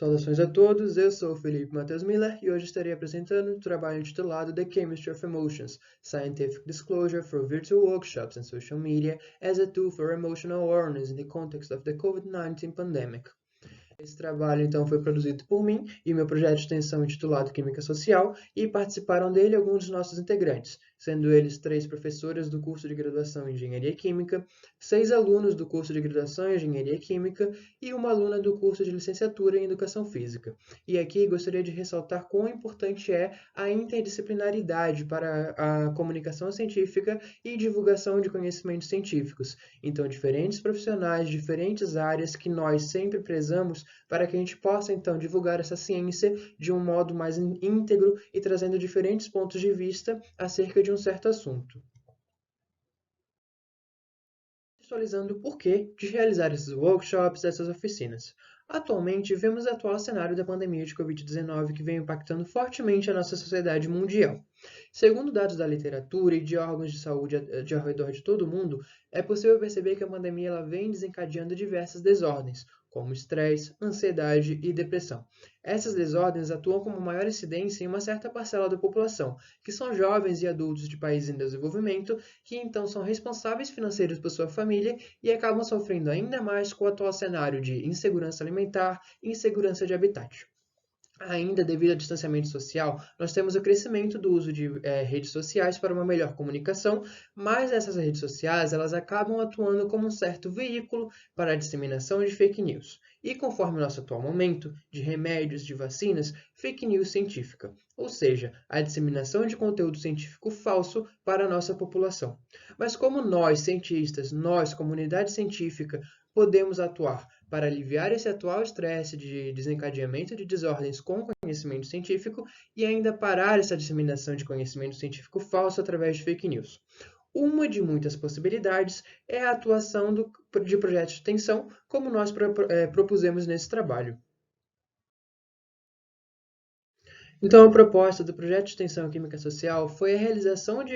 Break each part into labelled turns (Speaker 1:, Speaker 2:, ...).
Speaker 1: Saudações a todos, eu sou o Felipe Matheus Miller e hoje estarei apresentando o trabalho intitulado The Chemistry of Emotions, Scientific Disclosure for Virtual Workshops and Social Media as a Tool for Emotional Awareness in the Context of the COVID-19 Pandemic. Esse trabalho, então, foi produzido por mim e meu projeto de extensão intitulado Química Social, e participaram dele alguns dos nossos integrantes, sendo eles 3 professoras do curso de graduação em Engenharia Química, 6 alunos do curso de graduação em Engenharia Química e uma aluna do curso de licenciatura em Educação Física. E aqui gostaria de ressaltar quão importante é a interdisciplinaridade para a comunicação científica e divulgação de conhecimentos científicos. Então, diferentes profissionais, diferentes áreas que nós sempre prezamos para que a gente possa, então, divulgar essa ciência de um modo mais íntegro e trazendo diferentes pontos de vista acerca de um certo assunto. Contextualizando o porquê de realizar esses workshops, essas oficinas. Atualmente, vemos o atual cenário da pandemia de Covid-19 que vem impactando fortemente a nossa sociedade mundial. Segundo dados da literatura e de órgãos de saúde ao redor de todo o mundo, é possível perceber que a pandemia ela vem desencadeando diversas desordens, como estresse, ansiedade e depressão. Essas desordens atuam como maior incidência em uma certa parcela da população, que são jovens e adultos de países em desenvolvimento, que então são responsáveis financeiros por sua família e acabam sofrendo ainda mais com o atual cenário de insegurança alimentar e insegurança de habitat. Ainda devido ao distanciamento social, nós temos o crescimento do uso de redes sociais para uma melhor comunicação, mas essas redes sociais elas acabam atuando como um certo veículo para a disseminação de fake news. E conforme o nosso atual momento de remédios, de vacinas, fake news científica, ou seja, a disseminação de conteúdo científico falso para a nossa população. Mas como nós, cientistas, nós, comunidade científica, podemos atuar para aliviar esse atual estresse de desencadeamento de desordens com conhecimento científico e ainda parar essa disseminação de conhecimento científico falso através de fake news? Uma de muitas possibilidades é a atuação de projetos de extensão, como nós propusemos nesse trabalho. Então, a proposta do projeto de extensão Química Social foi a realização de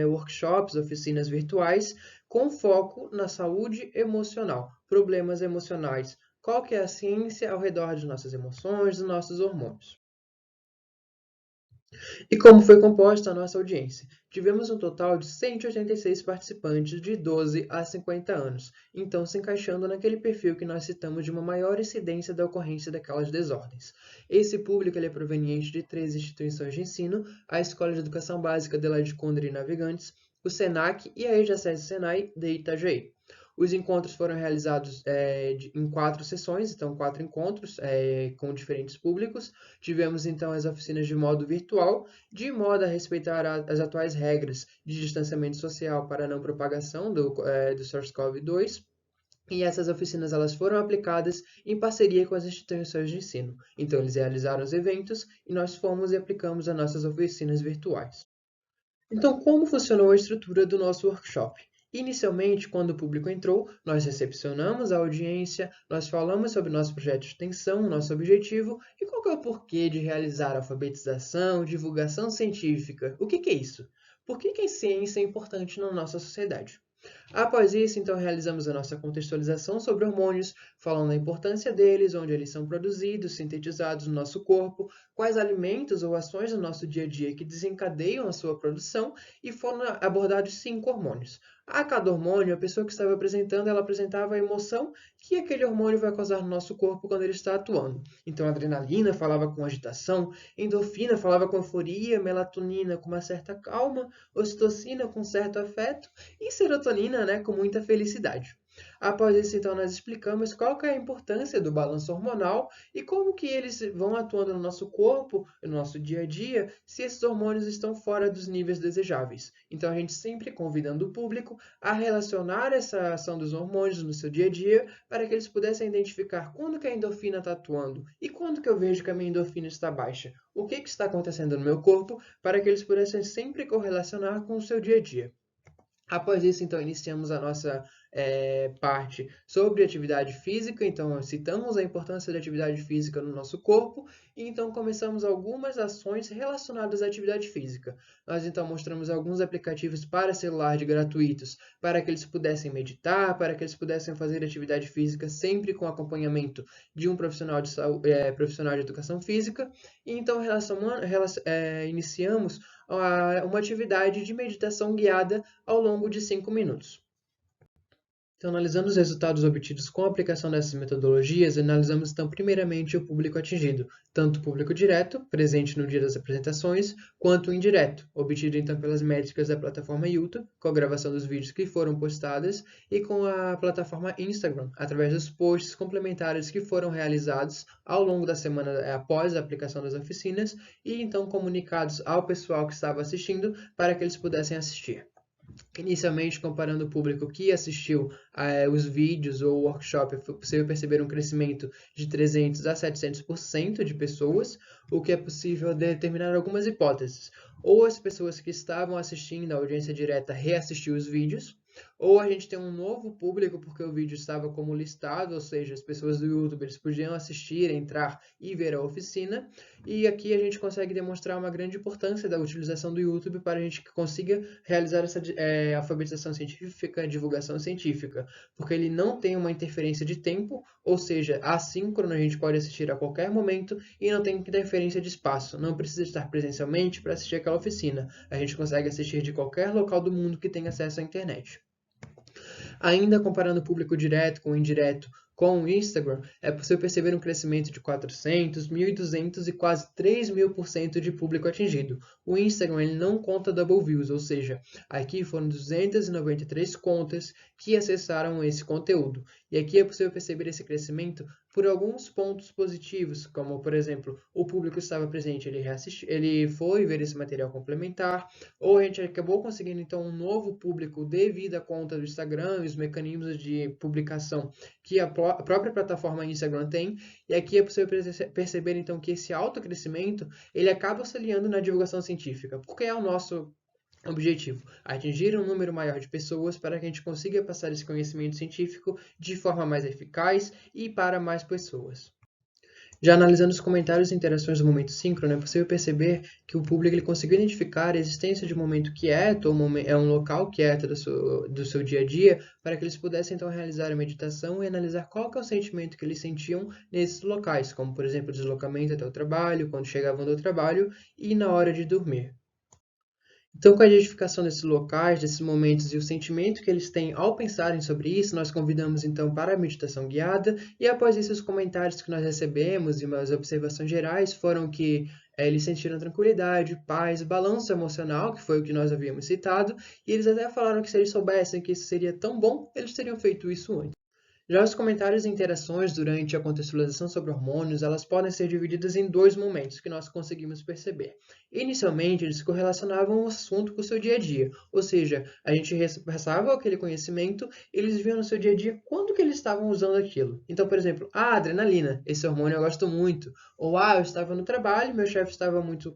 Speaker 1: workshops, oficinas virtuais, com foco na saúde emocional, problemas emocionais. Qual que é a ciência ao redor de nossas emoções, dos nossos hormônios? E como foi composta a nossa audiência? Tivemos um total de 186 participantes de 12 a 50 anos, então se encaixando naquele perfil que nós citamos de uma maior incidência da ocorrência daquelas desordens. Esse público é proveniente de 3 instituições de ensino: a Escola de Educação Básica Adelaide Condre e Navegantes, o SENAC e a EJACES Senai de Itajaí. Os encontros foram realizados em 4 sessões, então 4 encontros com diferentes públicos. Tivemos então as oficinas de modo virtual, de modo a respeitar as atuais regras de distanciamento social para a não propagação do SARS-CoV-2. E essas oficinas elas foram aplicadas em parceria com as instituições de ensino. Então eles realizaram os eventos e nós fomos e aplicamos as nossas oficinas virtuais. Então, como funcionou a estrutura do nosso workshop? Inicialmente, quando o público entrou, nós recepcionamos a audiência, nós falamos sobre nosso projeto de extensão, nosso objetivo e qual que é o porquê de realizar alfabetização, divulgação científica. O que é isso? Por que a ciência é importante na nossa sociedade? Após isso, então, realizamos a nossa contextualização sobre hormônios, falando da importância deles, onde eles são produzidos, sintetizados no nosso corpo, quais alimentos ou ações do nosso dia a dia que desencadeiam a sua produção, e foram abordados 5 hormônios. A cada hormônio, a pessoa que estava apresentando, ela apresentava a emoção que aquele hormônio vai causar no nosso corpo quando ele está atuando. Então, a adrenalina falava com agitação, endorfina falava com euforia, melatonina com uma certa calma, ocitocina com certo afeto e serotonina, né, com muita felicidade. Após isso, então, nós explicamos qual que é a importância do balanço hormonal e como que eles vão atuando no nosso corpo, no nosso dia a dia, se esses hormônios estão fora dos níveis desejáveis. Então, a gente sempre convidando o público a relacionar essa ação dos hormônios no seu dia a dia para que eles pudessem identificar quando que a endorfina está atuando e quando que eu vejo que a minha endorfina está baixa. O que está acontecendo no meu corpo para que eles pudessem sempre correlacionar com o seu dia a dia. Após isso, então, iniciamos a nossa parte sobre atividade física. Então, citamos a importância da atividade física no nosso corpo e, então, começamos algumas ações relacionadas à atividade física. Nós, então, mostramos alguns aplicativos para celular gratuitos para que eles pudessem meditar, para que eles pudessem fazer atividade física sempre com acompanhamento de um profissional de saúde, profissional de educação física. E, então, iniciamos uma atividade de meditação guiada ao longo de 5 minutos. Então, analisando os resultados obtidos com a aplicação dessas metodologias, analisamos então primeiramente o público atingido, tanto o público direto, presente no dia das apresentações, quanto o indireto, obtido então pelas métricas da plataforma YouTube, com a gravação dos vídeos que foram postados, e com a plataforma Instagram, através dos posts complementares que foram realizados ao longo da semana após a aplicação das oficinas, e então comunicados ao pessoal que estava assistindo para que eles pudessem assistir. Inicialmente, comparando o público que assistiu os vídeos ou o workshop, foi possível perceber um crescimento de 300 a 700% de pessoas, o que é possível determinar algumas hipóteses. Ou as pessoas que estavam assistindo a audiência direta reassistiu os vídeos, ou a gente tem um novo público porque o vídeo estava como listado, ou seja, as pessoas do YouTube eles podiam assistir, entrar e ver a oficina. E aqui a gente consegue demonstrar uma grande importância da utilização do YouTube para a gente que consiga realizar essa alfabetização científica, divulgação científica, porque ele não tem uma interferência de tempo, ou seja, assíncrono, a gente pode assistir a qualquer momento e não tem interferência de espaço, não precisa estar presencialmente para assistir aquela oficina, a gente consegue assistir de qualquer local do mundo que tenha acesso à internet. Ainda comparando o público direto com o indireto com o Instagram, é possível perceber um crescimento de 400, 1.200 e quase 3.000% de público atingido. O Instagram ele não conta double views, ou seja, aqui foram 293 contas que acessaram esse conteúdo. E aqui é possível perceber esse crescimento por alguns pontos positivos, como, por exemplo, o público estava presente, ele foi ver esse material complementar, ou a gente acabou conseguindo, então, um novo público devido à conta do Instagram e os mecanismos de publicação que a própria plataforma Instagram tem, e aqui é possível perceber, então, que esse alto crescimento, ele acaba auxiliando na divulgação científica, porque é o nosso objetivo, atingir um número maior de pessoas para que a gente consiga passar esse conhecimento científico de forma mais eficaz e para mais pessoas. Já analisando os comentários e interações do momento síncrono, é possível perceber que o público ele conseguiu identificar a existência de um momento quieto, ou um local quieto do seu dia a dia, para que eles pudessem então realizar a meditação e analisar qual que é o sentimento que eles sentiam nesses locais, como por exemplo o deslocamento até o trabalho, quando chegavam do trabalho e na hora de dormir. Então, com a identificação desses locais, desses momentos e o sentimento que eles têm ao pensarem sobre isso, nós convidamos então para a meditação guiada e após isso os comentários que nós recebemos e umas observações gerais foram que eles sentiram tranquilidade, paz, balanço emocional, que foi o que nós havíamos citado, e eles até falaram que se eles soubessem que isso seria tão bom, eles teriam feito isso antes. Já os comentários e interações durante a contextualização sobre hormônios, elas podem ser divididas em dois momentos que nós conseguimos perceber. Inicialmente, eles correlacionavam o assunto com o seu dia a dia, ou seja, a gente passava aquele conhecimento, eles viam no seu dia a dia quando que eles estavam usando aquilo. Então, por exemplo, adrenalina, esse hormônio eu gosto muito. Ou, eu estava no trabalho, meu chefe estava muito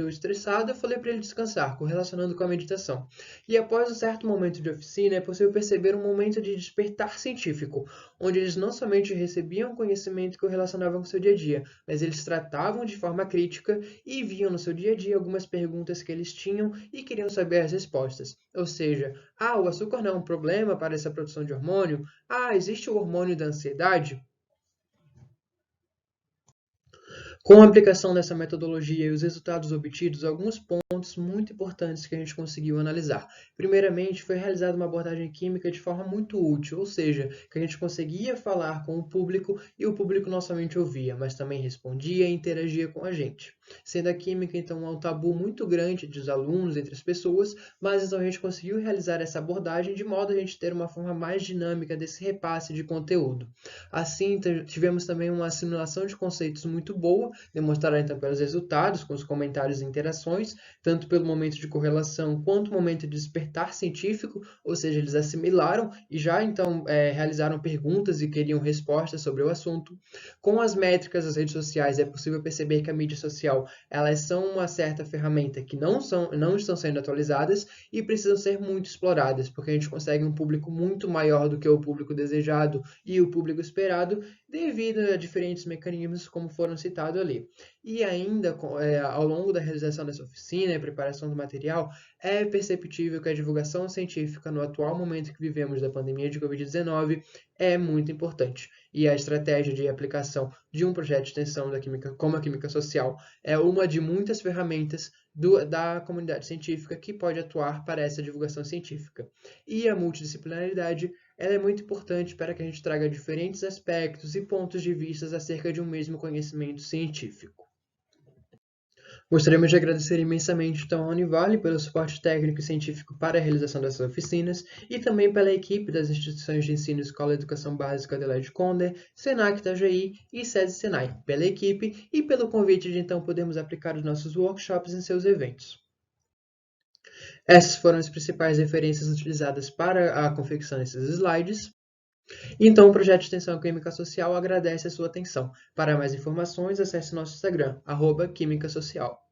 Speaker 1: estressado, eu falei para ele descansar, correlacionando com a meditação. E após um certo momento de oficina, é possível perceber um momento de despertar científico, onde eles não somente recebiam conhecimento que o relacionavam com o seu dia a dia, mas eles tratavam de forma crítica e viam no seu dia a dia algumas perguntas que eles tinham e queriam saber as respostas. Ou seja, o açúcar não é um problema para essa produção de hormônio? Existe o hormônio da ansiedade? Com a aplicação dessa metodologia e os resultados obtidos, alguns pontos muito importantes que a gente conseguiu analisar. Primeiramente, foi realizada uma abordagem química de forma muito útil, ou seja, que a gente conseguia falar com o público e o público não somente ouvia, mas também respondia e interagia com a gente. Sendo a química, então, um tabu muito grande dos alunos, entre as pessoas, mas então a gente conseguiu realizar essa abordagem de modo a gente ter uma forma mais dinâmica desse repasse de conteúdo. Assim, tivemos também uma assimilação de conceitos muito boa, demonstrará então pelos resultados, com os comentários e interações, tanto pelo momento de correlação quanto o momento de despertar científico, ou seja, eles assimilaram e já então realizaram perguntas e queriam respostas sobre o assunto. Com as métricas das redes sociais, é possível perceber que a mídia social, elas são uma certa ferramenta que não estão sendo atualizadas e precisam ser muito exploradas, porque a gente consegue um público muito maior do que o público desejado e o público esperado, devido a diferentes mecanismos como foram citados ali. E ainda, ao longo da realização dessa oficina e preparação do material, é perceptível que a divulgação científica no atual momento que vivemos da pandemia de Covid-19 é muito importante. E a estratégia de aplicação de um projeto de extensão da química, como a química social, é uma de muitas ferramentas da comunidade científica que pode atuar para essa divulgação científica. E a multidisciplinaridade ela é muito importante para que a gente traga diferentes aspectos e pontos de vista acerca de um mesmo conhecimento científico. Gostaríamos de agradecer imensamente então, à Univale pelo suporte técnico e científico para a realização dessas oficinas e também pela equipe das instituições de ensino Escola de Educação Básica Adelaide Conder, Senac Itajaí e SESI Senai, pela equipe e pelo convite de então podermos aplicar os nossos workshops em seus eventos. Essas foram as principais referências utilizadas para a confecção desses slides. Então, o projeto de extensão Química Social agradece a sua atenção. Para mais informações, acesse nosso Instagram, @Química Social.